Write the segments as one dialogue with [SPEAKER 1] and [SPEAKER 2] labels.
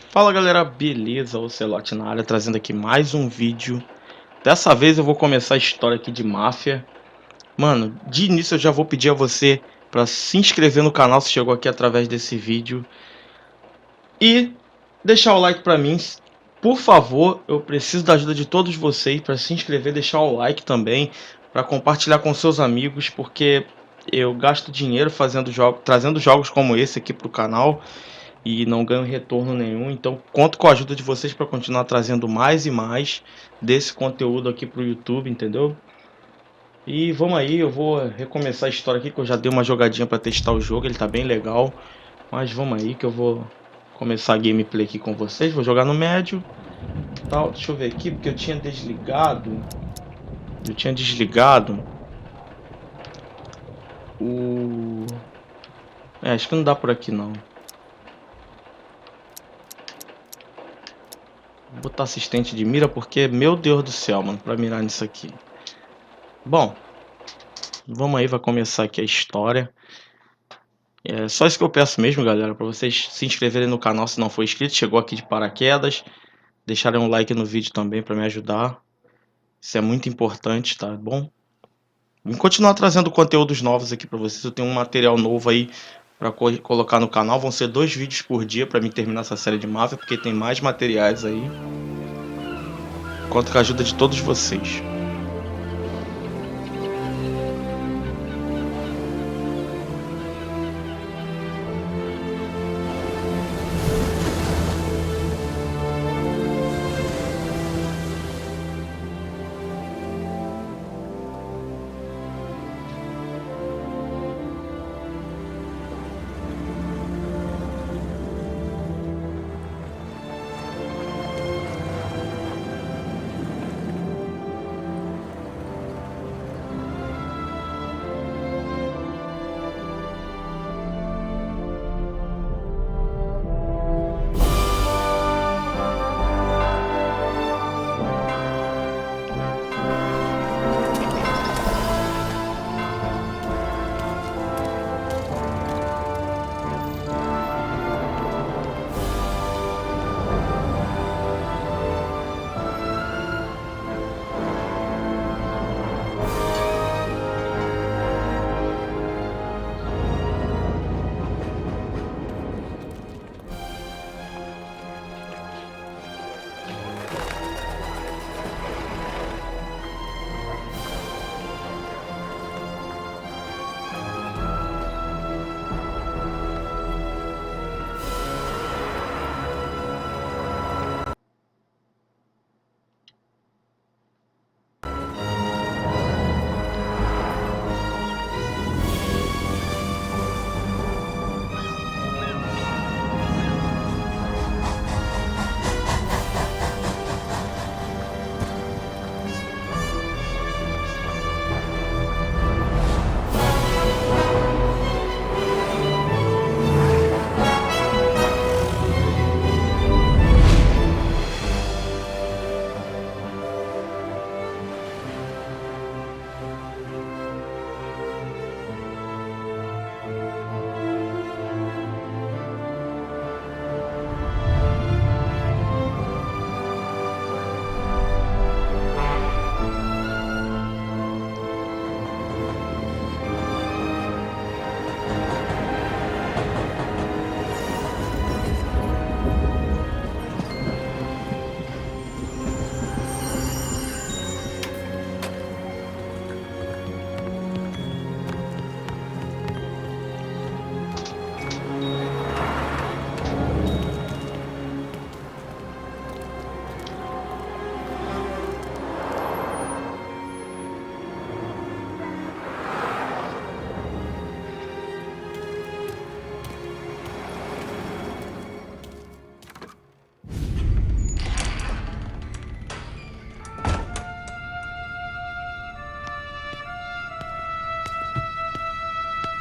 [SPEAKER 1] Fala galera, beleza? Ocelot na área, trazendo aqui mais um vídeo. Dessa vez eu vou começar a história aqui de Mafia. Mano, de início eu já vou pedir a você para se inscrever no canal se chegou aqui através desse vídeo. E deixar o like para mim. Por favor, eu preciso da ajuda de todos vocês para se inscrever, deixar o like também, para compartilhar com seus amigos, porque eu gasto dinheiro fazendo jogos, trazendo jogos como esse aqui pro canal e não ganho retorno nenhum. Então conto com a ajuda de vocês para continuar trazendo mais e mais desse conteúdo aqui pro YouTube, entendeu? E vamos aí, eu vou recomeçar a história aqui que eu já dei uma jogadinha para testar o jogo, ele tá bem legal. Mas vamos aí que eu vou começar a gameplay aqui com vocês. Vou jogar no médio, tal. Deixa eu ver aqui porque eu tinha desligado. O acho que não dá por aqui não. Vou botar assistente de mira porque, meu Deus do céu, mano, pra mirar nisso aqui. Bom, vamos aí, vai começar aqui a história. É só isso que eu peço mesmo, galera, pra vocês se inscreverem no canal se não for inscrito. Chegou aqui de paraquedas, deixarem um like no vídeo também pra me ajudar. Isso é muito importante, tá bom? Vou continuar trazendo conteúdos novos aqui pra vocês. Eu tenho um material novo aí pra colocar no canal. Vão ser 2 vídeos por dia pra mim terminar essa série de Mafia, porque tem mais materiais aí. Conto com a ajuda de todos vocês.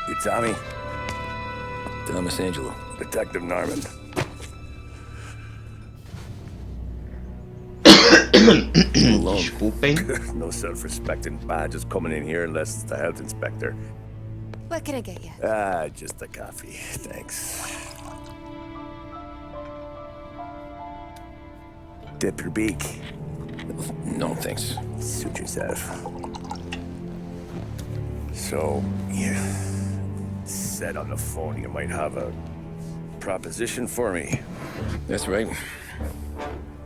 [SPEAKER 2] You Tommy? Thomas Angelo. Detective Norman.
[SPEAKER 1] Desculpem.
[SPEAKER 2] No self-respecting badges coming in here unless it's the health inspector.
[SPEAKER 3] What can I get you?
[SPEAKER 2] Just a coffee, thanks. dip your beak?
[SPEAKER 4] No, thanks.
[SPEAKER 2] Suit yourself. So, you said on the phone you might have a proposition for me.
[SPEAKER 4] That's right.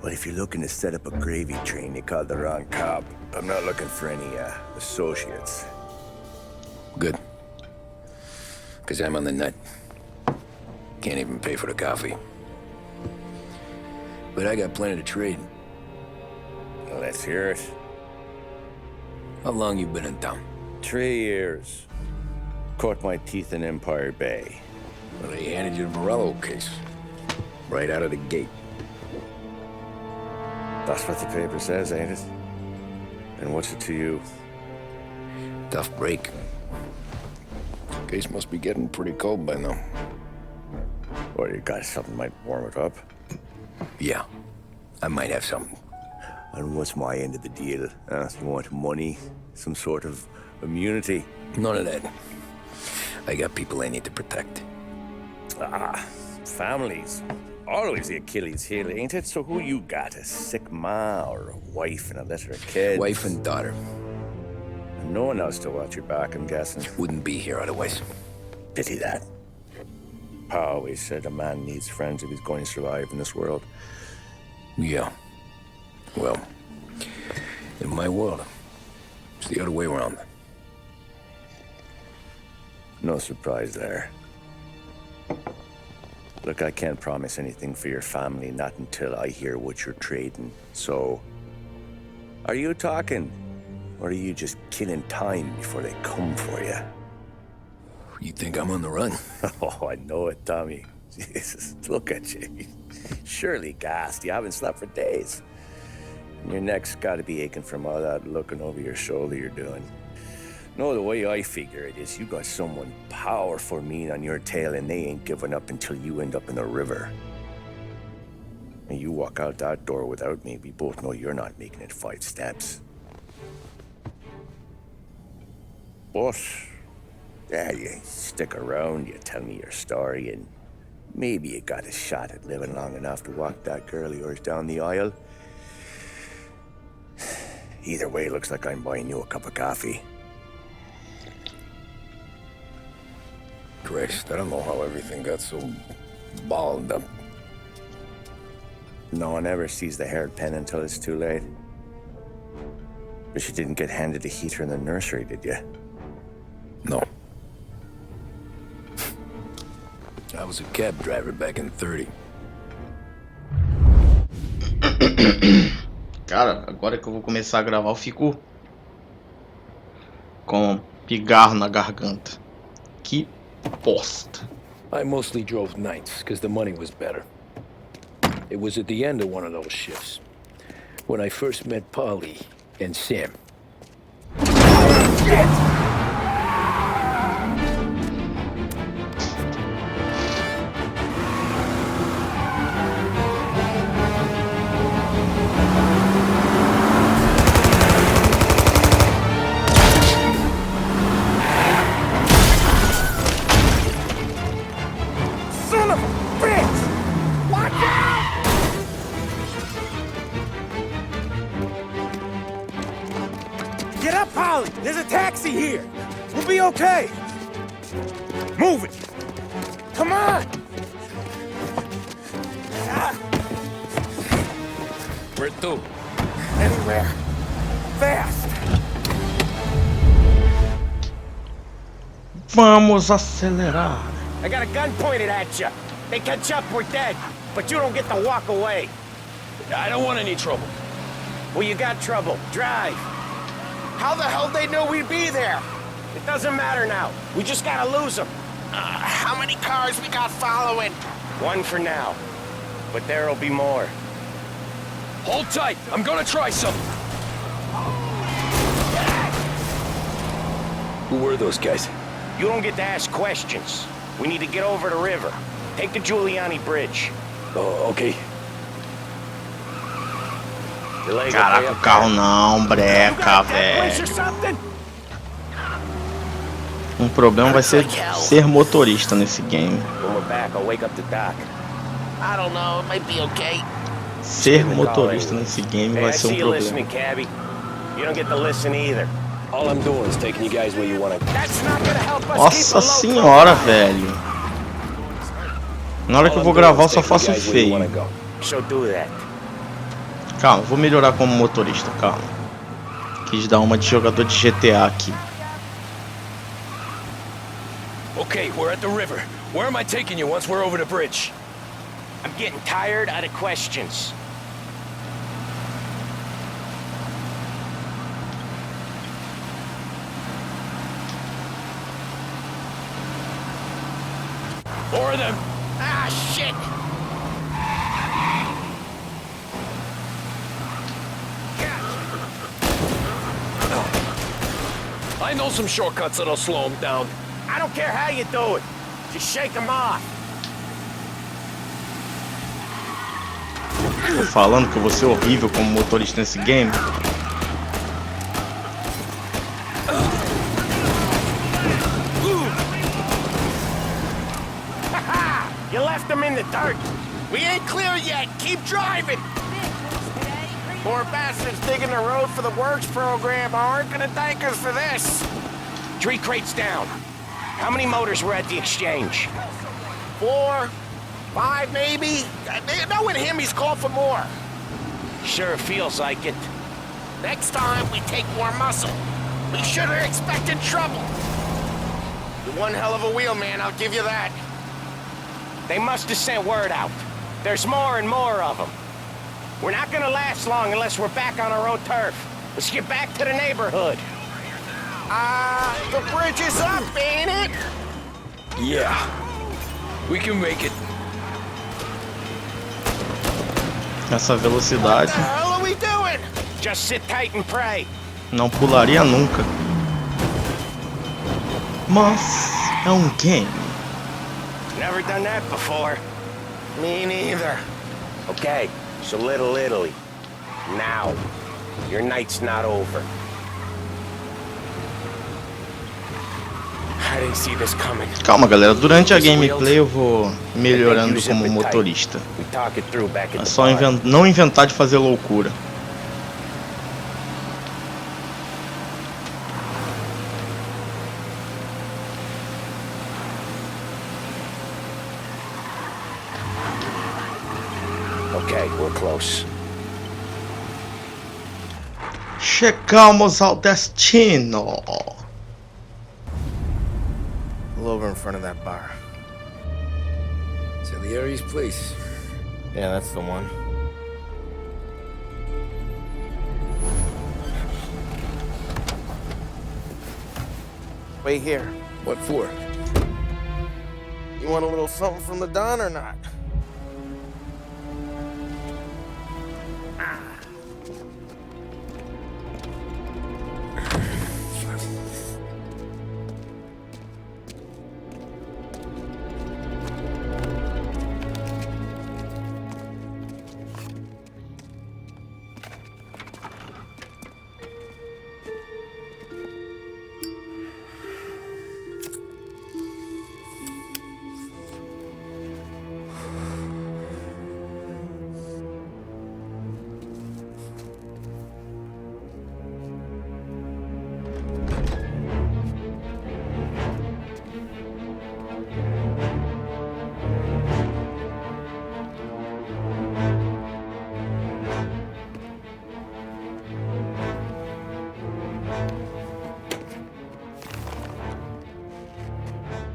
[SPEAKER 2] Well, if you're looking to set up a gravy train, you called the wrong cop. I'm not looking for any associates.
[SPEAKER 4] Good. Because I'm on the nut. Can't even pay for the coffee. But I got plenty to trade.
[SPEAKER 2] Well, let's hear it.
[SPEAKER 4] How long you been in town?
[SPEAKER 2] 3 years. Caught my teeth in Empire Bay.
[SPEAKER 4] Well, they handed you the Morello case. Right out of the gate.
[SPEAKER 2] That's what the paper says, ain't it? And what's it to you?
[SPEAKER 4] Tough break. Case must be getting pretty cold by now.
[SPEAKER 2] Or you got something might warm it up?
[SPEAKER 4] Yeah, I might have something.
[SPEAKER 2] And what's my end of the deal? You want money? Some sort of immunity?
[SPEAKER 4] None of that. I got people I need to protect.
[SPEAKER 2] Families. Always the Achilles heel, ain't it? So who you got? A sick ma or a wife and a litter of kids?
[SPEAKER 4] Wife and daughter.
[SPEAKER 2] And no one else to watch your back, I'm guessing.
[SPEAKER 4] Wouldn't be here otherwise.
[SPEAKER 2] Pity that. Pa always said a man needs friends if he's going to survive in this world.
[SPEAKER 4] Yeah. Well, in my world, it's the other way around.
[SPEAKER 2] No surprise there. Look, I can't promise anything for your family, not until I hear what you're trading. So, are you talking? Or are you just killing time before they come for you?
[SPEAKER 4] You think I'm on the run?
[SPEAKER 2] Oh, I know it, Tommy. Jesus, look at you. Surely gassed. You haven't slept for days. And your neck's got to be aching from all that looking over your shoulder you're doing. No, the way I figure it is you got someone powerful mean on your tail and they ain't giving up until you end up in the river. And you walk out that door without me, we both know you're not making it 5 steps. But, yeah, you stick around, you tell me your story, and maybe you got a shot at living long enough to walk that girl of yours down the aisle. Either way, looks like I'm buying you a cup of coffee.
[SPEAKER 4] Christ, I don't know how everything got so balled up.
[SPEAKER 2] No one ever sees the hairpin until it's too late. But you didn't get handed a heater in the nursery, did you?
[SPEAKER 4] No. I was a cab driver back in 30.
[SPEAKER 1] Cara, agora que eu vou começar a gravar, eu fico com pigarro na garganta. Que bosta.
[SPEAKER 4] I mostly drove nights because the money was better. It was at the end of one of those shifts when I first met Polly and Sam.
[SPEAKER 5] Get up, Polly! There's a taxi here! We'll be okay! Move it! Come on!
[SPEAKER 4] Where to?
[SPEAKER 5] Anywhere. Fast!
[SPEAKER 1] Vamos acelerar.
[SPEAKER 5] I got a gun pointed at you. They catch up, we're dead. But you don't get to walk away.
[SPEAKER 4] I don't want any trouble.
[SPEAKER 5] Well, you got trouble. Drive. How the hell they know we'd be there? It doesn't matter now. We just gotta lose them.
[SPEAKER 6] How many cars we got following?
[SPEAKER 5] One for now. But there'll be more.
[SPEAKER 4] Hold tight. I'm gonna try something. Who were those guys?
[SPEAKER 5] You don't get to ask questions. We need to get over the river. Take the Giuliani Bridge.
[SPEAKER 4] Oh, okay.
[SPEAKER 1] Caraca, o carro não breca, velho. Um problema vai ser motorista nesse game.
[SPEAKER 5] When we're back, I'll wake up the doc.
[SPEAKER 6] I don't know, it might be okay.
[SPEAKER 1] Ser motorista nesse game
[SPEAKER 5] Hey,
[SPEAKER 1] vai
[SPEAKER 5] I
[SPEAKER 1] ser
[SPEAKER 5] see you
[SPEAKER 1] problema.
[SPEAKER 5] listening, cabbie. You don't get to listen either.
[SPEAKER 4] All I'm doing is taking you guys where you want to.
[SPEAKER 5] That's not gonna help us keep a
[SPEAKER 1] Nossa
[SPEAKER 5] low
[SPEAKER 1] senhora,
[SPEAKER 5] profile.
[SPEAKER 1] velho. Na hora que eu vou gravar eu só faço feio.
[SPEAKER 5] So do that.
[SPEAKER 1] Calma, vou melhorar como motorista, calma. Quis dar uma de jogador de GTA aqui.
[SPEAKER 4] Okay, we're at the river. Where am I taking you once we're over the bridge?
[SPEAKER 5] I'm getting tired out of questions.
[SPEAKER 4] Four of them.
[SPEAKER 6] Ah, shit!
[SPEAKER 4] I know some shortcuts that'll slow them down.
[SPEAKER 5] I don't care how you do it. Just shake them off.
[SPEAKER 1] Tô falando que eu vou ser horrível como motorista nesse game.
[SPEAKER 5] You left them in the dirt.
[SPEAKER 6] We ain't clear yet. Keep driving. Poor bastards digging the road for the works program aren't gonna thank us for this.
[SPEAKER 5] 3 crates down. How many motors were at the exchange?
[SPEAKER 6] 4, 5 maybe? Knowing him, he's called for more.
[SPEAKER 5] Sure feels like it.
[SPEAKER 6] Next time, we take more muscle. We should have expected trouble. You're one hell of a wheelman, I'll give you that.
[SPEAKER 5] They must have sent word out. There's more and more of them. We're not gonna last long unless we're back on our own turf. Let's get back to the neighborhood.
[SPEAKER 6] The bridge is up, ain't it?
[SPEAKER 4] Yeah. We can make it.
[SPEAKER 1] Nessa velocidade,
[SPEAKER 6] What the hell are we doing?
[SPEAKER 5] Just sit tight and pray.
[SPEAKER 1] não pularia nunca. Mas é um game.
[SPEAKER 5] Never done that before.
[SPEAKER 6] Me neither.
[SPEAKER 5] Okay, so Little Italy. Now. Your night's not over. I didn't see this coming.
[SPEAKER 1] Calma, galera. Durante a gameplay eu vou melhorando como motorista.
[SPEAKER 5] We talk it through back at
[SPEAKER 1] É
[SPEAKER 5] the
[SPEAKER 1] só
[SPEAKER 5] bar.
[SPEAKER 1] não inventar de fazer loucura.
[SPEAKER 5] Okay, we're close.
[SPEAKER 1] Chegamos ao destino.
[SPEAKER 2] Pull over in front of that bar.
[SPEAKER 4] Salieri's place.
[SPEAKER 2] Yeah, that's the one.
[SPEAKER 6] Wait here.
[SPEAKER 4] What for?
[SPEAKER 6] You want a little something from the Don or not?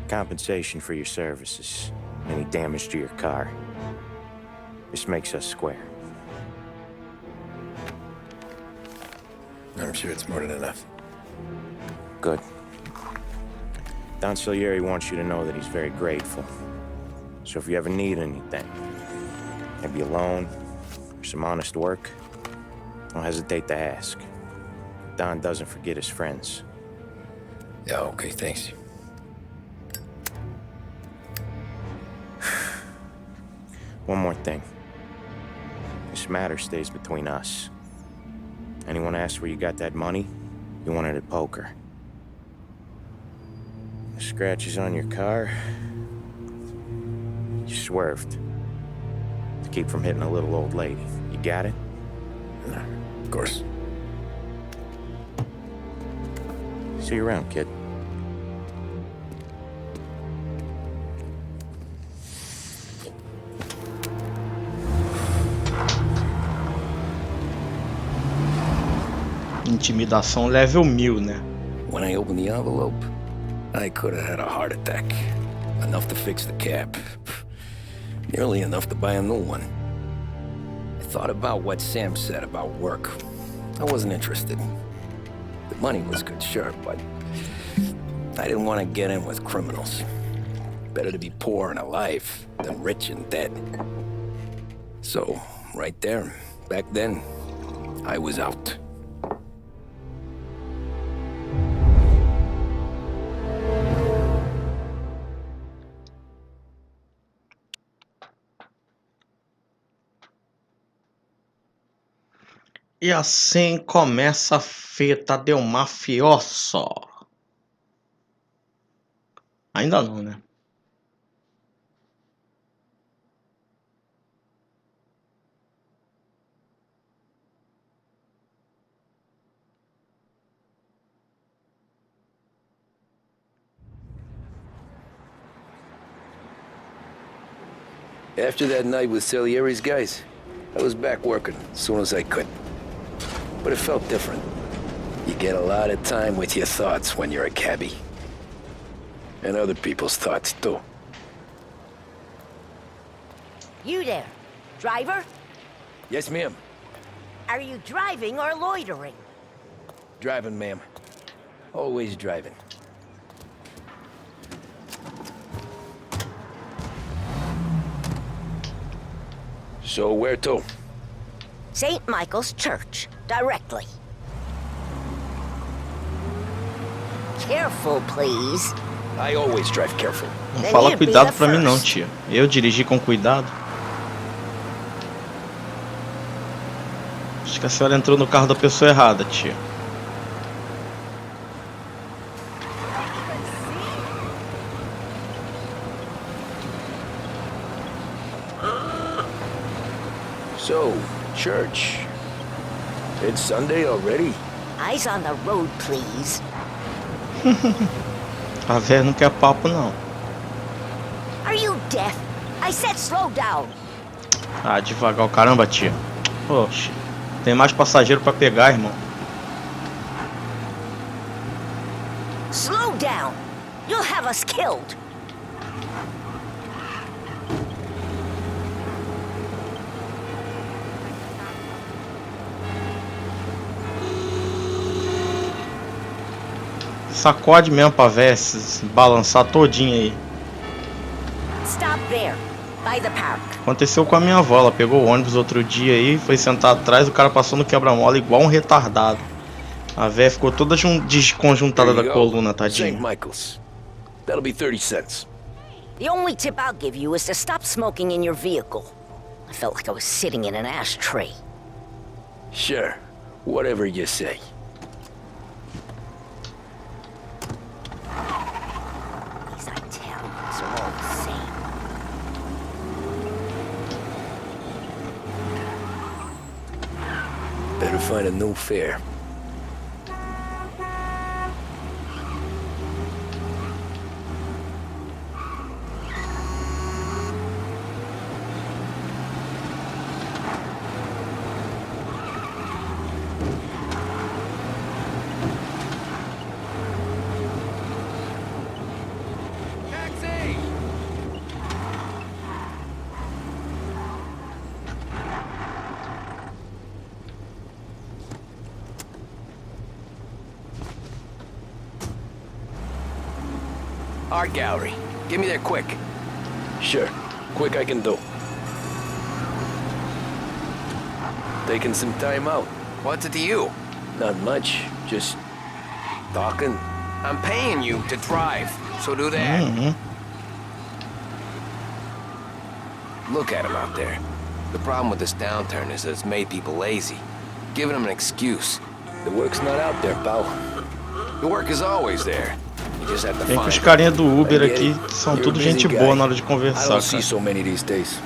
[SPEAKER 5] Compensation for your services. Any damage to your car. This makes us square.
[SPEAKER 4] I'm sure it's more than enough.
[SPEAKER 5] Good. Don Salieri wants you to know that he's very grateful. So if you ever need anything, maybe a loan or some honest work, don't hesitate to ask. Don doesn't forget his friends.
[SPEAKER 4] Yeah, okay, thanks.
[SPEAKER 5] One more thing. This matter stays between us. Anyone asks where you got that money, you won it at poker. The scratches on your car, you swerved. The keep from hitting a little old lady. You got it?
[SPEAKER 4] Of course.
[SPEAKER 5] See you around, kid.
[SPEAKER 1] Intimidação level 1000, né?
[SPEAKER 4] When I opened the envelope, I could have had a heart attack. Enough to fix the cap. Nearly enough to buy a new one. I thought about what Sam said about work. I wasn't interested. The money was good, sure, but I didn't want to get in with criminals. Better to be poor and alive than rich and dead. So, right there, back then, I was out.
[SPEAKER 1] E assim começa a feta de um mafioso. Ainda não, né?
[SPEAKER 4] After that night with Salieri's guys, I was back working as soon as I could. But it felt different. You get a lot of time with your thoughts when you're a cabbie. And other people's thoughts, too.
[SPEAKER 7] You there, driver?
[SPEAKER 4] Yes, ma'am.
[SPEAKER 7] Are you driving or loitering?
[SPEAKER 4] Driving, ma'am. Always driving. So where to?
[SPEAKER 7] St. Michael's Church, directly. Careful, please.
[SPEAKER 4] I always drive careful.
[SPEAKER 1] Não fala cuidado pra mim não, tia. Eu dirigi com cuidado. Acho que a senhora entrou no carro da pessoa errada, tia.
[SPEAKER 4] So, church. It's Sunday already?
[SPEAKER 7] Eyes on the road, please.
[SPEAKER 1] A véia não quer papo, não.
[SPEAKER 7] Are you deaf? I said slow down.
[SPEAKER 1] Ah, devagar o caramba, tia. Poxa, tem mais passageiro pra pegar, irmão.
[SPEAKER 7] Slow down. You'll have us killed.
[SPEAKER 1] Sacode mesmo pra véia se balançar todinha aí.
[SPEAKER 7] Stop there, by the park.
[SPEAKER 1] Aconteceu com a minha avó, ela pegou o ônibus outro dia aí, foi sentar atrás, o cara passou no quebra-mola igual um retardado. A véia ficou toda desconjuntada da coluna, tadinha.
[SPEAKER 4] St. Michael's. That'll be 30 cents.
[SPEAKER 7] The only tip I'll give you is to stop smoking in your vehicle. I felt like I was sitting in an ashtray.
[SPEAKER 4] Sure. Whatever you say.
[SPEAKER 7] These Italians are all the same.
[SPEAKER 4] Better find a new fare.
[SPEAKER 6] Art gallery. Get me there quick.
[SPEAKER 4] Sure. Quick I can do. Taking some time out.
[SPEAKER 6] What's it to you?
[SPEAKER 4] Not much. Just talking.
[SPEAKER 6] I'm paying you to drive, so do that. Look at him out there. The problem with this downturn is that it's made people lazy, giving them an excuse.
[SPEAKER 4] The work's not out there, pal.
[SPEAKER 6] The work is always there. You just have to
[SPEAKER 1] Tem que os
[SPEAKER 6] find it.
[SPEAKER 1] carinha do Uber aqui são tudo gente boa na hora de
[SPEAKER 4] I
[SPEAKER 1] conversar,
[SPEAKER 4] don't see
[SPEAKER 1] cara.
[SPEAKER 4] so many these days.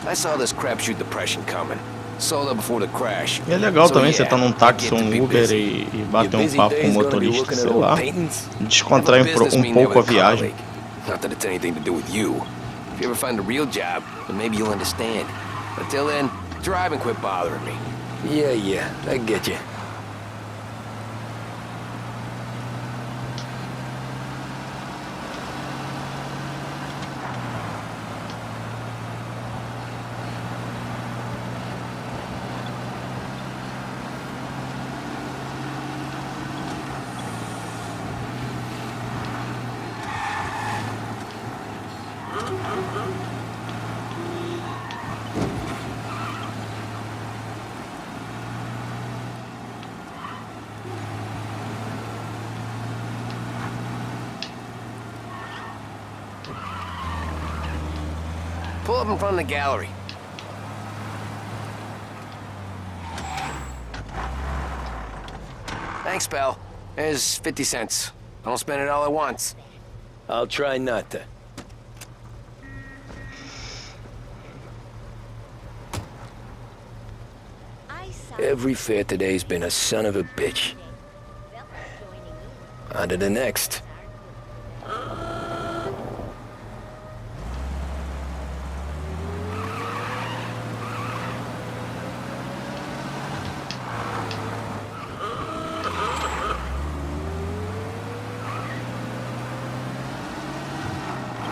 [SPEAKER 4] I saw this crapshoot depression coming. Sold up before the crash.
[SPEAKER 1] E é legal
[SPEAKER 4] So,
[SPEAKER 1] também você
[SPEAKER 4] yeah,
[SPEAKER 1] tá num
[SPEAKER 4] I
[SPEAKER 1] táxi
[SPEAKER 4] get
[SPEAKER 1] ou
[SPEAKER 4] to be
[SPEAKER 1] um Uber
[SPEAKER 4] busy.
[SPEAKER 1] e bater
[SPEAKER 4] Your
[SPEAKER 1] um
[SPEAKER 4] busy
[SPEAKER 1] papo com o
[SPEAKER 4] day's gonna be
[SPEAKER 1] motorista,
[SPEAKER 4] looking
[SPEAKER 1] sei
[SPEAKER 4] at old
[SPEAKER 1] lá.
[SPEAKER 4] paintings?
[SPEAKER 1] Descontrair
[SPEAKER 4] Have a business
[SPEAKER 1] um
[SPEAKER 4] meeting
[SPEAKER 1] pouco a
[SPEAKER 4] with a
[SPEAKER 1] viagem.
[SPEAKER 4] colleague. Not that it's anything to do with you. If you ever find a real job, then maybe you'll understand. Until then, drive and quit bothering me. Yeah, I get you. Pull up in front of the gallery. Thanks, pal. There's 50 cents. I don't spend it all at once. I'll try not to. Every fair today's been a son of a bitch. On to the next.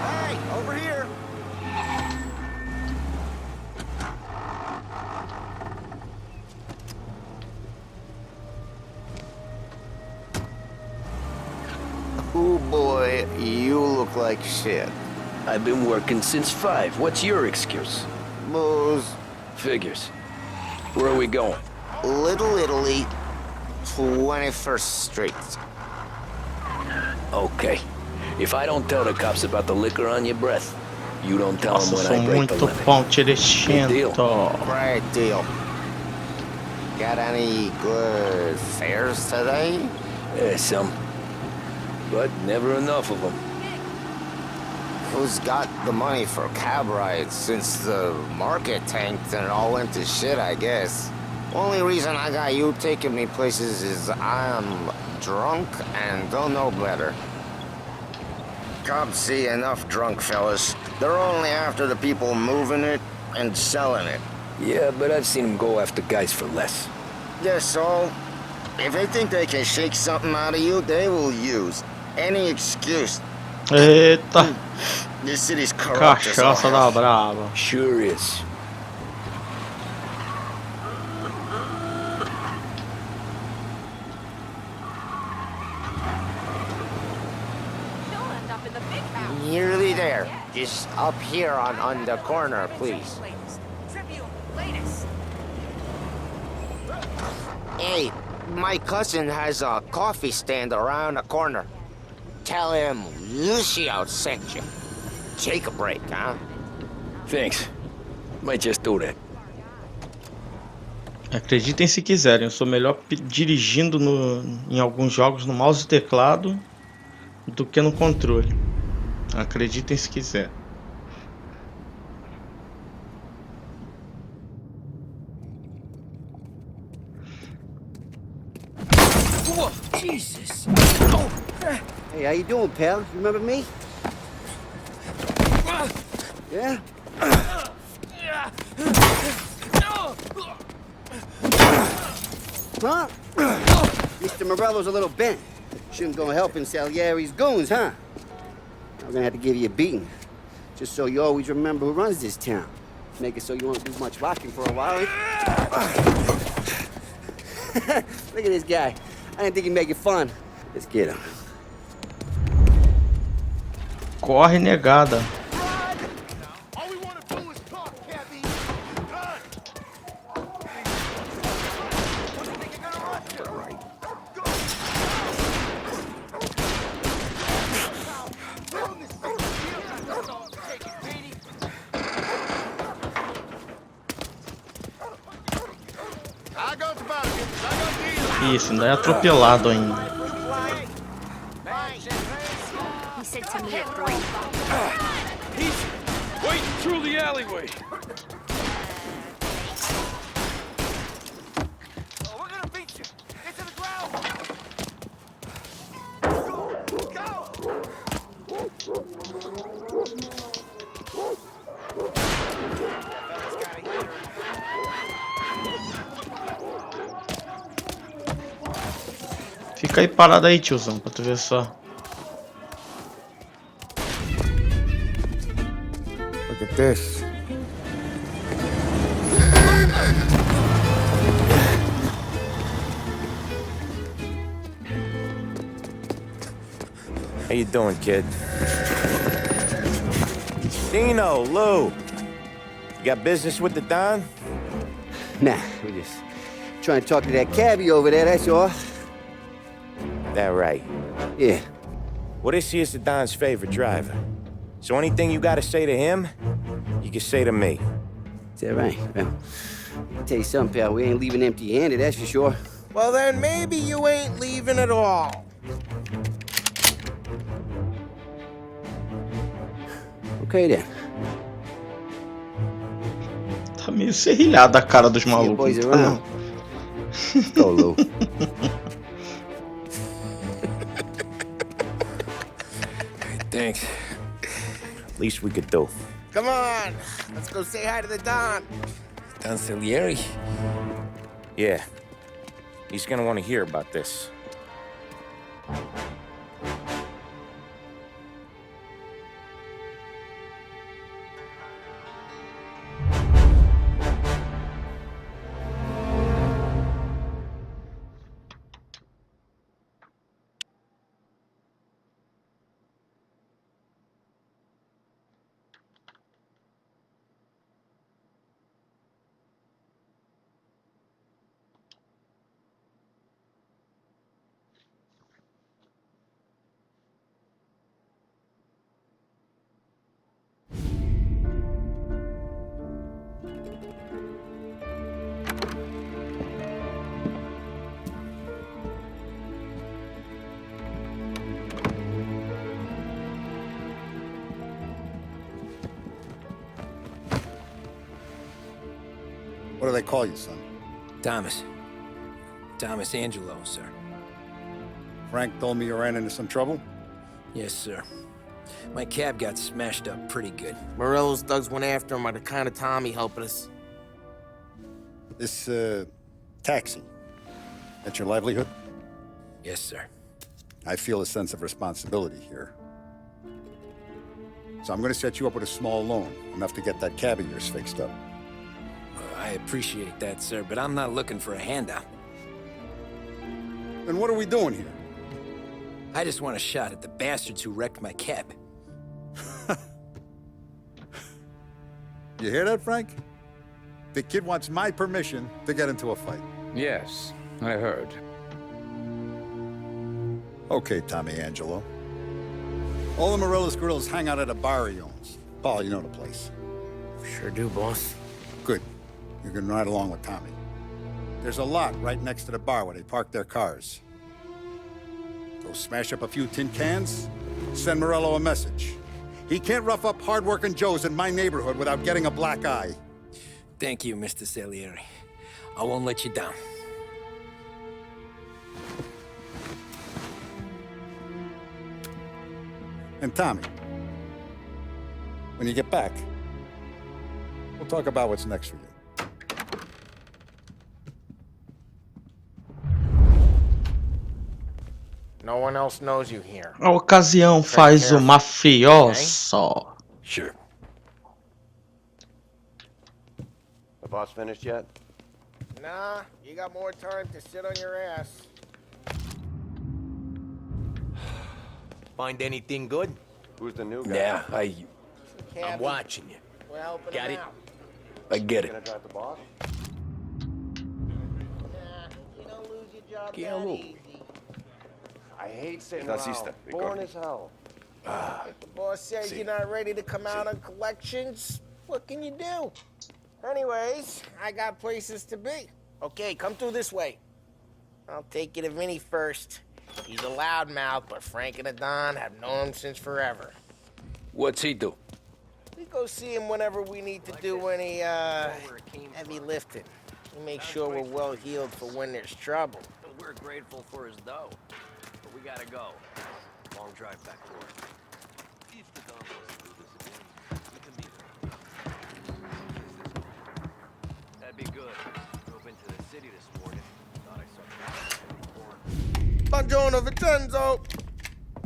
[SPEAKER 6] Hey, over here. Oh boy, you look like shit.
[SPEAKER 4] I've been working since 5. What's your excuse?
[SPEAKER 6] Booze,
[SPEAKER 4] Figures. Where are we going?
[SPEAKER 6] Little Italy, 21st Street.
[SPEAKER 4] Okay. If I don't tell the cops about the liquor on your breath, you don't tell them
[SPEAKER 1] Nossa,
[SPEAKER 4] when
[SPEAKER 1] sou
[SPEAKER 4] I break the
[SPEAKER 1] muito
[SPEAKER 4] limit.
[SPEAKER 1] ponte de
[SPEAKER 4] deal.
[SPEAKER 6] Great deal. Got any good fares today?
[SPEAKER 4] Yeah, some. But never enough of them.
[SPEAKER 6] Who's got the money for cab rides since the market tanked and it all went to shit, I guess? Only reason I got you taking me places is I'm drunk and don't know better. Cops see enough drunk fellas. They're only after the people moving it and selling it.
[SPEAKER 4] Yeah, but I've seen them go after guys for less.
[SPEAKER 6] Yes, so if they think they can shake something out of you, they will use any excuse.
[SPEAKER 1] Eita,
[SPEAKER 6] This city's corrupt as all
[SPEAKER 1] cachaça da
[SPEAKER 6] hell.
[SPEAKER 1] brava.
[SPEAKER 4] Sure is.
[SPEAKER 6] Nearly there. Just up here on the corner, please. Hey, my cousin has a coffee stand around the corner. Tell him Lucio sent you. Take a break, huh?
[SPEAKER 4] Thanks. Might just do that.
[SPEAKER 1] Acreditem se quiserem, eu sou melhor dirigindo em alguns jogos no mouse e teclado do que no controle. Acreditem se quiser.
[SPEAKER 8] Whoa, Jesus! Oh. Hey, how you doing, pal? You remember me? Yeah? Huh? Mr. Morello's a little bent. Shouldn't go helping Salieri's goons, huh? I'm gonna have to give you a beating. Just so you always remember who runs this town. Make it so you won't do much rocking for a while. Look at this guy. I didn't think he'd make it fun. Let's get him.
[SPEAKER 1] Corre, negada. Isso, ainda é atropelado ainda.
[SPEAKER 3] He said to me at 3.
[SPEAKER 9] He's waiting through the alleyway.
[SPEAKER 1] Fica aí parado aí, tiozão, pra tu ver só.
[SPEAKER 6] Look at this.
[SPEAKER 5] How you doing, kid? Dino, Lou. You got business with the Don?
[SPEAKER 8] Nah, we just trying to talk to that cabbie over there, that's all.
[SPEAKER 5] That right.
[SPEAKER 8] Yeah.
[SPEAKER 5] Well, this here's the Don's favorite driver. So anything you gotta say to him, you can say to me.
[SPEAKER 8] Is that right? Well, I'll tell you something, pal. We ain't leaving empty-handed, that's for sure.
[SPEAKER 9] Well, then maybe you ain't leaving at all.
[SPEAKER 8] Okay, then.
[SPEAKER 1] Tá meio serrilhada a cara dos
[SPEAKER 8] See you
[SPEAKER 1] malucos.
[SPEAKER 8] boys
[SPEAKER 1] Tá,
[SPEAKER 8] around.
[SPEAKER 1] não.
[SPEAKER 8] Go, Lou.
[SPEAKER 4] Thanks.
[SPEAKER 5] Least we could do.
[SPEAKER 9] Come on, let's go say hi to the Don.
[SPEAKER 4] Don Salieri?
[SPEAKER 5] Yeah. He's gonna want to hear about this.
[SPEAKER 10] What do they call you, son?
[SPEAKER 4] Thomas. Thomas Angelo, sir.
[SPEAKER 10] Frank told me you ran into some trouble?
[SPEAKER 4] Yes, sir. My cab got smashed up pretty good.
[SPEAKER 9] Morello's thugs went after him by the kind of Tommy helping us.
[SPEAKER 10] This, taxi. That's your livelihood?
[SPEAKER 4] Yes, sir.
[SPEAKER 10] I feel a sense of responsibility here. So I'm gonna set you up with a small loan, enough to get that cab of yours fixed up.
[SPEAKER 4] I appreciate that, sir, but I'm not looking for a handout.
[SPEAKER 10] Then what are we doing here?
[SPEAKER 4] I just want a shot at the bastards who wrecked my cab.
[SPEAKER 10] You hear that, Frank? The kid wants my permission to get into a fight.
[SPEAKER 11] Yes, I heard.
[SPEAKER 10] Okay, Tommy Angelo. All the Morello's girls hang out at a bar he owns. Paul, you know the place.
[SPEAKER 9] Sure do, boss.
[SPEAKER 10] Good. You can ride along with Tommy. There's a lot right next to the bar where they park their cars. Go smash up a few tin cans, send Morello a message. He can't rough up hard-working Joes in my neighborhood without getting a black eye.
[SPEAKER 4] Thank you, Mr. Salieri. I won't let you down.
[SPEAKER 10] And Tommy, when you get back, we'll talk about what's next for you.
[SPEAKER 9] No one else knows you here.
[SPEAKER 1] A ocasião faz o mafioso.
[SPEAKER 4] Sure.
[SPEAKER 2] The boss finished yet?
[SPEAKER 9] Nah, you got more time to sit on your ass.
[SPEAKER 12] Find anything good?
[SPEAKER 2] Who's the new guy?
[SPEAKER 4] Yeah,
[SPEAKER 12] I'm watching you.
[SPEAKER 9] We're helping
[SPEAKER 12] Got
[SPEAKER 9] him
[SPEAKER 12] it.
[SPEAKER 9] out.
[SPEAKER 4] I get it.
[SPEAKER 2] Gonna drive the boss?
[SPEAKER 9] Nah, you don't lose your job
[SPEAKER 4] Yeah,
[SPEAKER 9] that
[SPEAKER 4] Lou.
[SPEAKER 9] easy.
[SPEAKER 2] I hate sitting
[SPEAKER 5] Nazista,
[SPEAKER 2] around.
[SPEAKER 5] they
[SPEAKER 2] Boring
[SPEAKER 5] go.
[SPEAKER 2] as hell.
[SPEAKER 9] If the boss says you're not ready to come out on collections, what can you do? Anyways, I got places to be. Okay, come through this way. I'll take you to Vinny first. He's a loudmouth, but Frank and the Don have known him since forever.
[SPEAKER 4] What's he do?
[SPEAKER 9] We go see him whenever we need to do any, heavy lifting. We make sure we're well healed for when there's trouble.
[SPEAKER 12] We're grateful for his dough, but we gotta go. Long drive back to work. If the Don wants to do this again, we can be there. That'd be good. Drove into the city this morning. Thought I saw
[SPEAKER 9] Buongiorno, Vincenzo.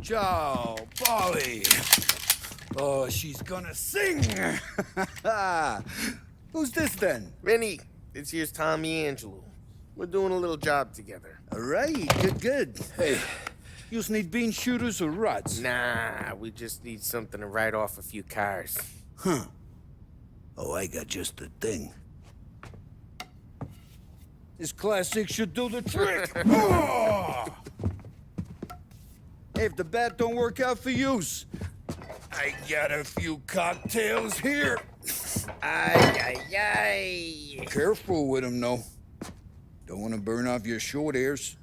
[SPEAKER 10] Ciao, Polly. Oh, she's gonna sing. Who's this then?
[SPEAKER 9] Vinny, this here's Tommy Angelo. We're doing a little job together.
[SPEAKER 10] All right, good. Hey, you need bean shooters or rods?
[SPEAKER 9] Nah, we just need something to write off a few cars.
[SPEAKER 10] Huh. Oh, I got just the thing. This classic should do the trick. Oh! Hey, if the bat don't work out for yous, I got a few cocktails here.
[SPEAKER 9] Ay.
[SPEAKER 10] Careful with them, though. Don't want to burn off your short hairs.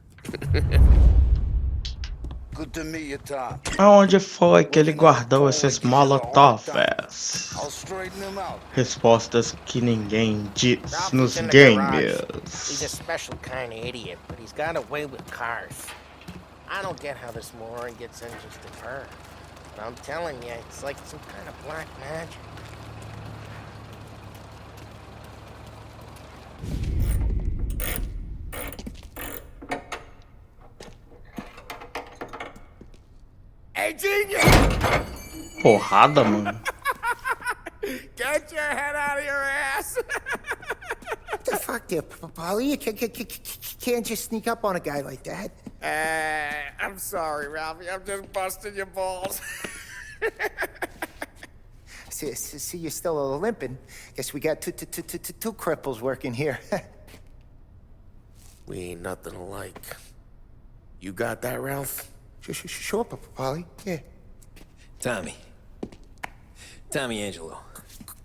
[SPEAKER 10] Good to meet you, Tom.
[SPEAKER 1] Aonde foi que ele guardou esses molotovs?
[SPEAKER 10] I'll straighten them out.
[SPEAKER 1] Respostas que ninguém diz
[SPEAKER 9] Ralphie's
[SPEAKER 1] nos
[SPEAKER 9] in the garage.
[SPEAKER 1] games.
[SPEAKER 9] He's a special kind of idiot, but he's got a way with cars. I don't get how this moron gets engines to turn. But I'm telling you, it's like some kind of black magic. Hey, genius!
[SPEAKER 1] Porrada, mano.
[SPEAKER 9] Get your head out of your ass!
[SPEAKER 13] What the fuck there, Polly? You can't just sneak up on a guy like that.
[SPEAKER 9] I'm sorry, Ralphie. I'm just busting your balls.
[SPEAKER 13] See, you're still limping. Guess we got two cripples working here.
[SPEAKER 9] We ain't nothing alike. You got that, Ralph?
[SPEAKER 13] Sure, Polly. Yeah.
[SPEAKER 4] Tommy Angelo.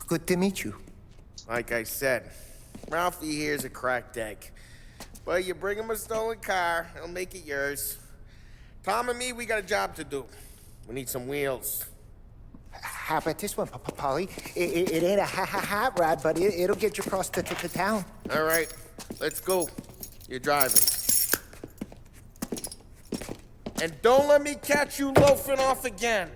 [SPEAKER 13] Good to meet you.
[SPEAKER 9] Like I said, Ralphie here's a cracked egg. Well, you bring him a stolen car, he'll make it yours. Tom and me, we got a job to do. We need some wheels.
[SPEAKER 13] How about this one, Polly? It ain't a hot rod, but it'll get you across to town.
[SPEAKER 9] All right, let's go. You're driving. And don't let me catch you loafing off again.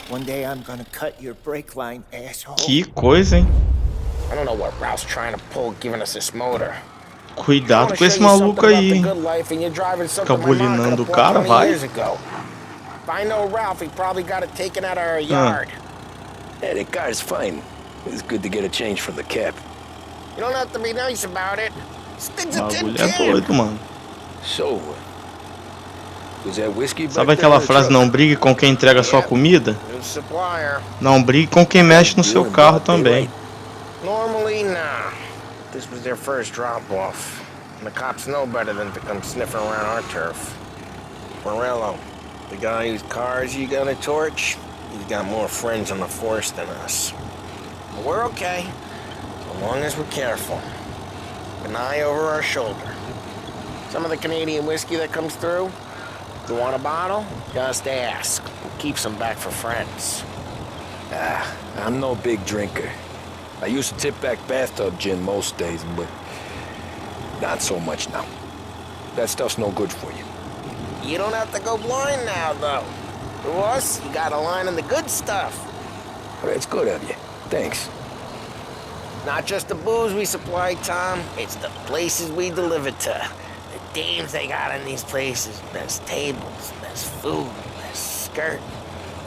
[SPEAKER 13] One day I'm gonna cut your brake line, asshole.
[SPEAKER 1] Que coisa, hein?
[SPEAKER 9] I don't know what Ralph's trying to pull giving us this motor.
[SPEAKER 1] Cuidado com esse maluco aí, hein?
[SPEAKER 9] Fica
[SPEAKER 1] bulinando o cara, vai.
[SPEAKER 9] If I know Ralph, he probably got it taken out of our yard.
[SPEAKER 4] Yeah, that car's fine. It's good to get a change from the cap.
[SPEAKER 9] You don't have to be nice about it. Sticks a tin
[SPEAKER 1] Bagulho é
[SPEAKER 9] can.
[SPEAKER 1] doido, mano.
[SPEAKER 4] So, was that whiskey back
[SPEAKER 1] Sabe
[SPEAKER 4] there
[SPEAKER 1] aquela
[SPEAKER 4] in the
[SPEAKER 1] frase,
[SPEAKER 4] truck?
[SPEAKER 1] não brigue com quem entrega sua comida?
[SPEAKER 9] New supplier.
[SPEAKER 1] Não brigue com quem mexe no seu carro também.
[SPEAKER 9] Normally, nah. This was their first drop-off. And the cops know better than to come sniffing around our turf. Morello, the guy whose cars you gonna torch, he's got more friends on the force than us. But we're okay, as long as we're careful. An eye over our shoulder. Some of the Canadian whiskey that comes through, if you want a bottle, just ask. Keeps them back for friends.
[SPEAKER 4] I'm no big drinker. I used to tip back bathtub gin most days, but not so much now. That stuff's no good for you.
[SPEAKER 9] You don't have to go blind now, though. To us, you got a line on the good stuff.
[SPEAKER 4] Well, that's good of you. Thanks.
[SPEAKER 9] Not just the booze we supply, Tom. It's the places we deliver to. The dames they got in these places. Best tables, best food, best skirt.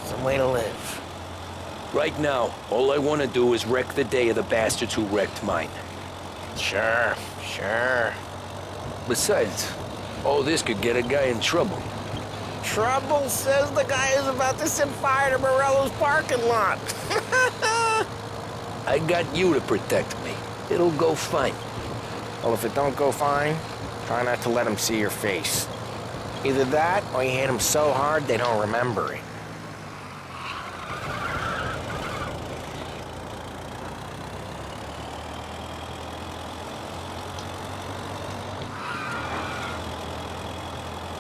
[SPEAKER 9] Some way to live.
[SPEAKER 4] Right now, all I want to do is wreck the day of the bastards who wrecked mine.
[SPEAKER 9] Sure.
[SPEAKER 4] Besides, all this could get a guy in trouble.
[SPEAKER 9] Trouble, says the guy who's about to set fire to Morello's parking lot.
[SPEAKER 4] I got you to protect me. It'll go fine.
[SPEAKER 9] Well, if it don't go fine, try not to let them see your face. Either that, or you hit them so hard they don't remember it.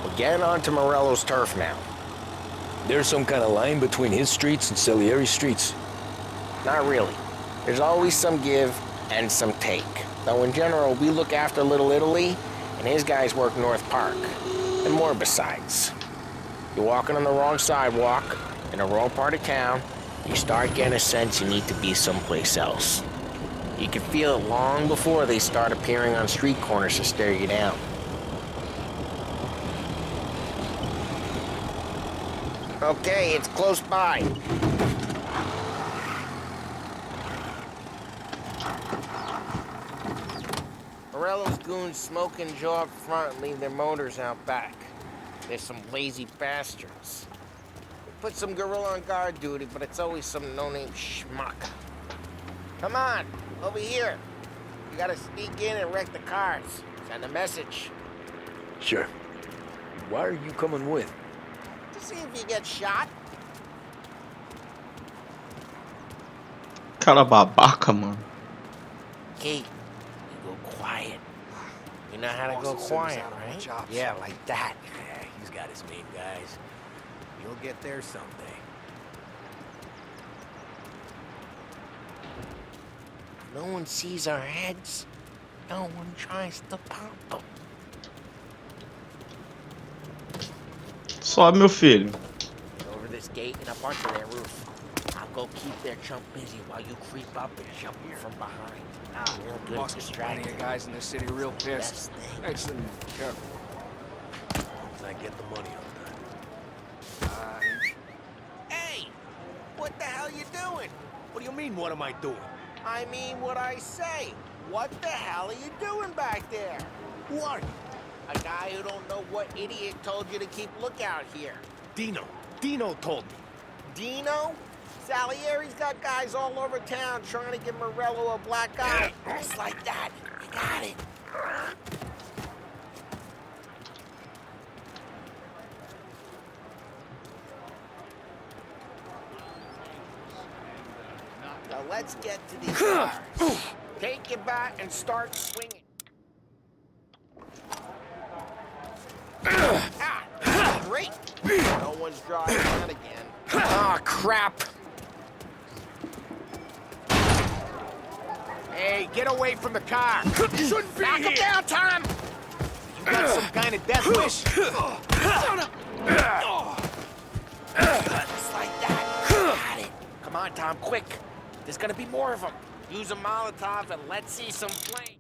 [SPEAKER 9] We're getting onto Morello's turf now.
[SPEAKER 4] There's some kind of line between his streets and Salieri's streets.
[SPEAKER 9] Not really. There's always some give and some take. Though in general, we look after Little Italy, and his guys work North Park. And more besides. You're walking on the wrong sidewalk, in the wrong part of town, you start getting a sense you need to be someplace else. You can feel it long before they start appearing on street corners to stare you down. Okay, it's close by. Morello's goons smoke and jaw up front and leave their motors out back. They're some lazy bastards. We put some gorilla on guard duty, but it's always some no-name schmuck. Come on, over here. You gotta sneak in and wreck the cars. Send a message.
[SPEAKER 4] Sure. Why are you coming with?
[SPEAKER 9] To see if you get shot.
[SPEAKER 1] Cara babaca, mano.
[SPEAKER 9] Kate, you go quiet. You know how to go quiet, right? Yeah, like that.
[SPEAKER 12] Yeah, he's got his main guys. You'll get there someday.
[SPEAKER 9] No one sees our heads. No one tries to pop them.
[SPEAKER 1] Sobe, meu filho.
[SPEAKER 9] Over this gate and up onto their roof. I'll go keep their chump busy while you creep up and jump from behind. Real good
[SPEAKER 11] Boss is plenty
[SPEAKER 9] distracting.
[SPEAKER 11] of guys in this city real pissed.
[SPEAKER 9] Best thing.
[SPEAKER 11] Thanks, and careful.
[SPEAKER 12] As long as I get the money on time.
[SPEAKER 9] Hey! What the hell you doing?
[SPEAKER 12] What do you mean, what am I doing?
[SPEAKER 9] I mean what I say. What the hell are you doing back there?
[SPEAKER 12] Who are you?
[SPEAKER 9] A guy who don't know what idiot told you to keep lookout here.
[SPEAKER 12] Dino. Dino told me.
[SPEAKER 9] Dino? Salieri's got guys all over town trying to give Morello a black eye. Just like that. You got it. Now let's get to these cars. Take your bat and start swinging. Great. No one's driving that again. Ah, crap.
[SPEAKER 11] Hey, get away from the car! Shouldn't be
[SPEAKER 9] Back
[SPEAKER 11] here!
[SPEAKER 9] him down, Tom!
[SPEAKER 11] You got some kind of death wish?
[SPEAKER 9] Just like that. Got it. Come on, Tom, quick. There's gonna be more of them. Use a Molotov and let's see some flame.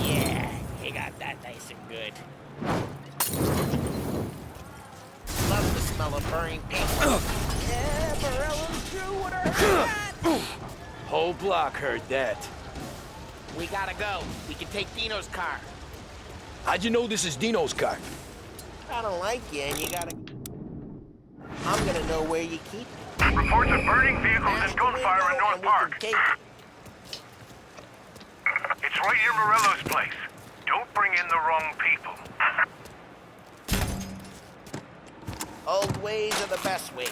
[SPEAKER 9] Yeah, you got that nice and good. Love the smell of burning paper. Yeah, Morello's crew would have heard that.
[SPEAKER 4] Whole block heard that.
[SPEAKER 9] We gotta go. We can take Dino's car.
[SPEAKER 4] How'd you know this is Dino's car?
[SPEAKER 9] I don't like you, and you gotta... I'm gonna know where you keep it.
[SPEAKER 14] Reports of burning vehicles and gunfire in North Park.
[SPEAKER 9] Take it.
[SPEAKER 14] It's right near Morello's place. Don't bring in the wrong people.
[SPEAKER 9] Old ways are the best ways.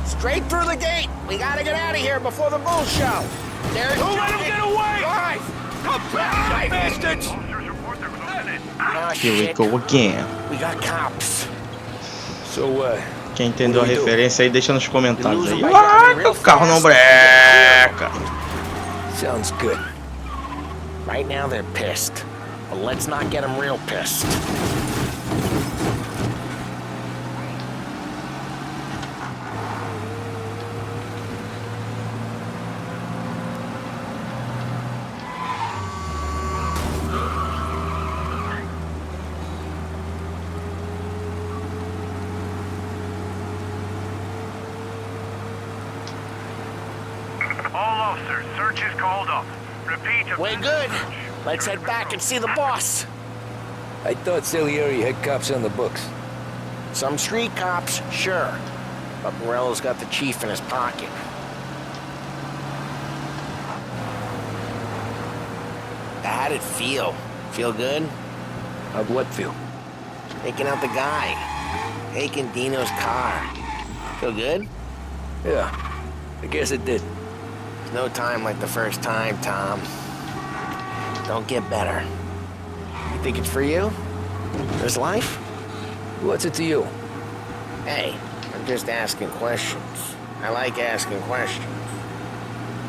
[SPEAKER 9] Straight through the gate. We gotta get out of here before the bull show. There's
[SPEAKER 11] Don't let him get away!
[SPEAKER 9] Guys,
[SPEAKER 11] Come back, bastards!
[SPEAKER 14] Officers report they're closing in.
[SPEAKER 9] oh,
[SPEAKER 1] Here we
[SPEAKER 9] shit.
[SPEAKER 1] go again.
[SPEAKER 9] We got cops.
[SPEAKER 4] So,
[SPEAKER 1] Quem entendeu a referência aí, deixa nos comentários aí.
[SPEAKER 9] Lose 'em by
[SPEAKER 1] Ah,
[SPEAKER 9] driving real
[SPEAKER 1] o carro não
[SPEAKER 9] fast.
[SPEAKER 1] breca.
[SPEAKER 4] sounds good.
[SPEAKER 9] Right now they're pissed. But let's not get them real pissed.
[SPEAKER 14] All officers, search is called up. Repeat.
[SPEAKER 9] We're good. Let's head back and see the boss.
[SPEAKER 4] I thought Salieri had cops on the books.
[SPEAKER 9] Some street cops, sure. But Morello's got the chief in his pocket. How'd it feel? Feel good?
[SPEAKER 4] How'd what feel?
[SPEAKER 9] Taking out the guy. Taking Dino's car. Feel good?
[SPEAKER 4] Yeah, I guess it did.
[SPEAKER 9] There's no time like the first time, Tom. Don't get better. You think it's for you? This life?
[SPEAKER 4] What's it to you?
[SPEAKER 9] Hey, I'm just asking questions. I like asking questions.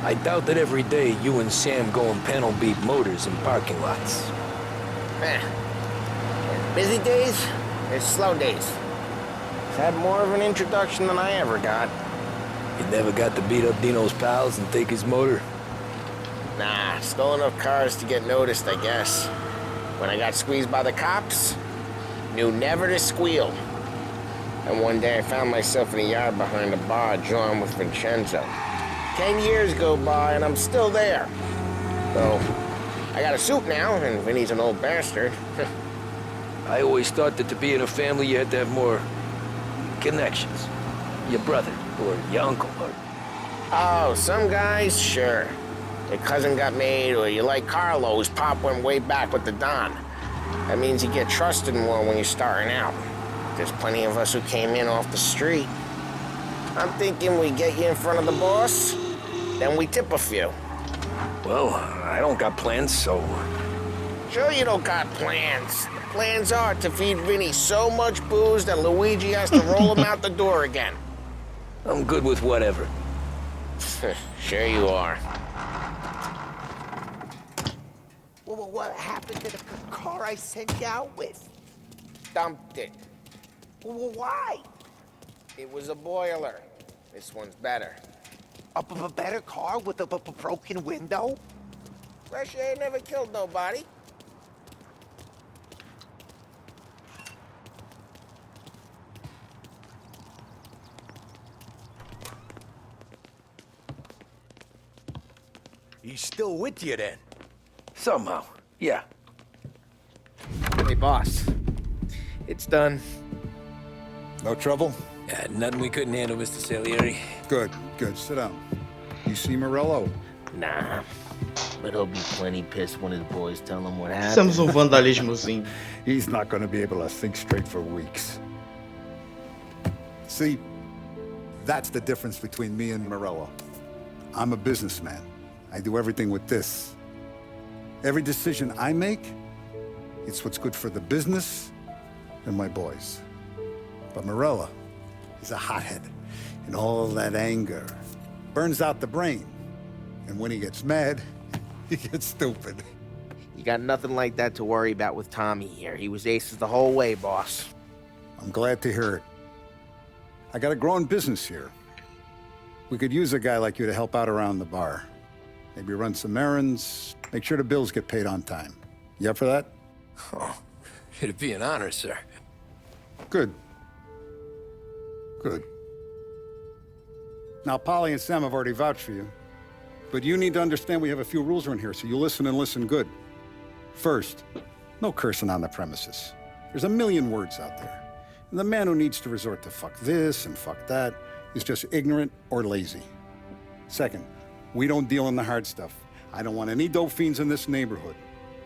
[SPEAKER 4] I doubt that every day you and Sam go and panel beat motors in parking lots.
[SPEAKER 9] There's busy days, there's slow days. had more of an introduction than I ever got.
[SPEAKER 4] You never got to beat up Dino's pals and take his motor?
[SPEAKER 9] Nah, stole enough cars to get noticed, I guess. When I got squeezed by the cops, knew never to squeal. And one day I found myself in a yard behind a bar drawn with Vincenzo. 10 years go by and I'm still there. Though, I got a suit now, and Vinny's an old bastard.
[SPEAKER 4] I always thought that to be in a family you had to have more connections. Your brother, or your uncle, or...
[SPEAKER 9] Oh, some guys, sure. Your cousin got made, or you like Carlo's pop went way back with the Don. That means you get trusted more when you're starting out. There's plenty of us who came in off the street. I'm thinking we get you in front of the boss, then we tip a few.
[SPEAKER 4] Well, I don't got plans, so...
[SPEAKER 9] Sure you don't got plans. The plans are to feed Vinny so much booze that Luigi has to roll him out the door again.
[SPEAKER 4] I'm good with whatever.
[SPEAKER 9] Sure you are.
[SPEAKER 13] Well, what happened to the car I sent you out with?
[SPEAKER 9] Dumped it.
[SPEAKER 13] Well, why?
[SPEAKER 9] It was a boiler. This one's better.
[SPEAKER 13] A better car with a broken window?
[SPEAKER 9] Fresh air never killed nobody.
[SPEAKER 11] He's still with you then?
[SPEAKER 4] Somehow, yeah.
[SPEAKER 9] Hey, boss. It's done.
[SPEAKER 10] No trouble?
[SPEAKER 4] Yeah, nothing we couldn't handle, Mr. Salieri.
[SPEAKER 10] Good, good. Sit down. You see Morello?
[SPEAKER 9] Nah. But he'll be plenty pissed when his boys tell him what happened.
[SPEAKER 1] Temos vandalismozinho.
[SPEAKER 10] He's not going to be able to think straight for weeks. See, that's the difference between me and Morello. I'm a businessman. I do everything with this. Every decision I make, it's what's good for the business and my boys. But Morello, he's a hothead, and all that anger burns out the brain. And when he gets mad, he gets stupid.
[SPEAKER 9] You got nothing like that to worry about with Tommy here. He was aces the whole way, boss.
[SPEAKER 10] I'm glad to hear it. I got a growing business here. We could use a guy like you to help out around the bar. Maybe run some errands, make sure the bills get paid on time. You up for that?
[SPEAKER 4] Oh, it'd be an honor, sir.
[SPEAKER 10] Good. Good. Now, Polly and Sam have already vouched for you. But you need to understand we have a few rules around here, so you listen and listen good. First, no cursing on the premises. There's a million words out there. And the man who needs to resort to fuck this and fuck that is just ignorant or lazy. Second, we don't deal in the hard stuff. I don't want any dope fiends in this neighborhood.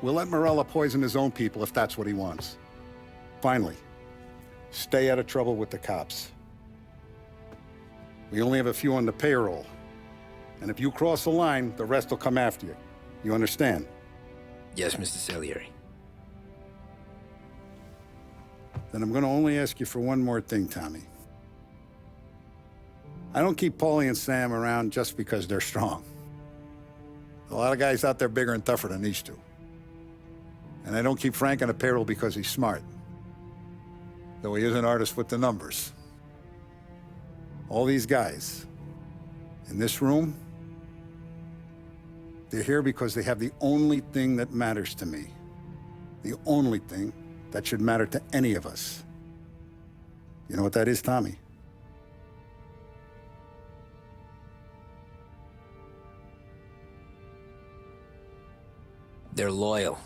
[SPEAKER 10] We'll let Morello poison his own people if that's what he wants. Finally, stay out of trouble with the cops. We only have a few on the payroll. And if you cross the line, the rest will come after you. You understand?
[SPEAKER 4] Yes, Mr. Salieri.
[SPEAKER 10] Then I'm going to only ask you for one more thing, Tommy. I don't keep Paulie and Sam around just because they're strong. A lot of guys out there bigger and tougher than these two. And I don't keep Frank on the payroll because he's smart. Though he is an artist with the numbers. All these guys in this room, they're here because they have the only thing that matters to me. The only thing that should matter to any of us. You know what that is, Tommy?
[SPEAKER 4] They're loyal.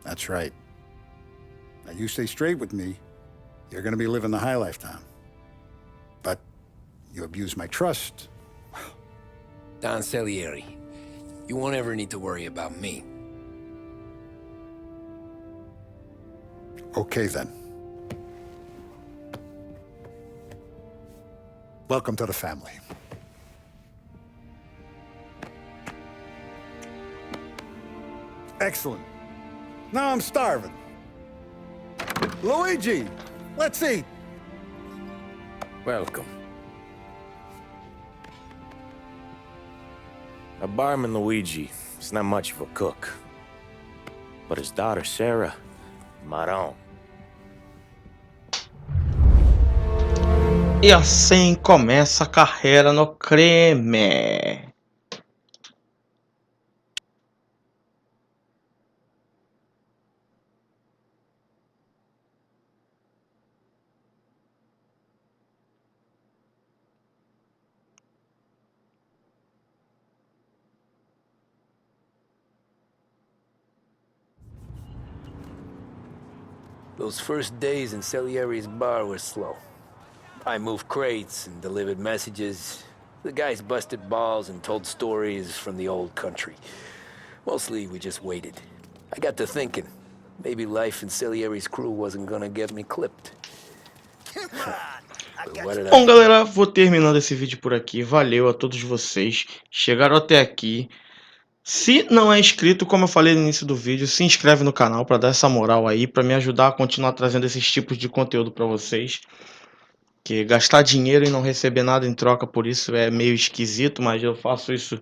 [SPEAKER 10] That's right. Now, you stay straight with me, you're gonna be living the high life, Tom. But you abuse my trust.
[SPEAKER 4] Don Salieri, you won't ever need to worry about me.
[SPEAKER 10] Okay, then. Welcome to the family. Excellent. Now I'm starving. Luigi, let's eat.
[SPEAKER 5] Welcome. Our barman Luigi is not much of a cook. But his daughter Sarah, Maron.
[SPEAKER 1] E assim começa a carreira no crime.
[SPEAKER 4] Those first days in Salieri's bar were slow. I moved crates and delivered messages. The guys busted balls and told stories from the old country. Mostly, we just waited. I got to thinking, maybe life in Salieri's crew wasn't gonna get me clipped.
[SPEAKER 1] Bom, galera, vou terminando esse vídeo por aqui. Valeu a todos vocês. Chegaram até aqui. Se não é inscrito, como eu falei no início do vídeo, se inscreve no canal para dar essa moral aí, para me ajudar a continuar trazendo esses tipos de conteúdo para vocês. Que gastar dinheiro e não receber nada em troca por isso é meio esquisito, mas eu faço isso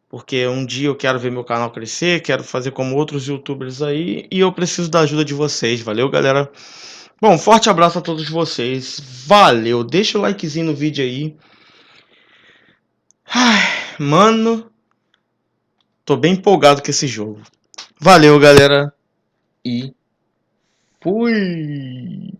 [SPEAKER 1] porque um dia eu quero ver meu canal crescer, quero fazer como outros youtubers aí, e eu preciso da ajuda de vocês. Valeu, galera? Bom, forte abraço a todos vocês. Valeu, deixa o likezinho no vídeo aí. Ai, mano, tô bem empolgado com esse jogo. Valeu, galera. E fui!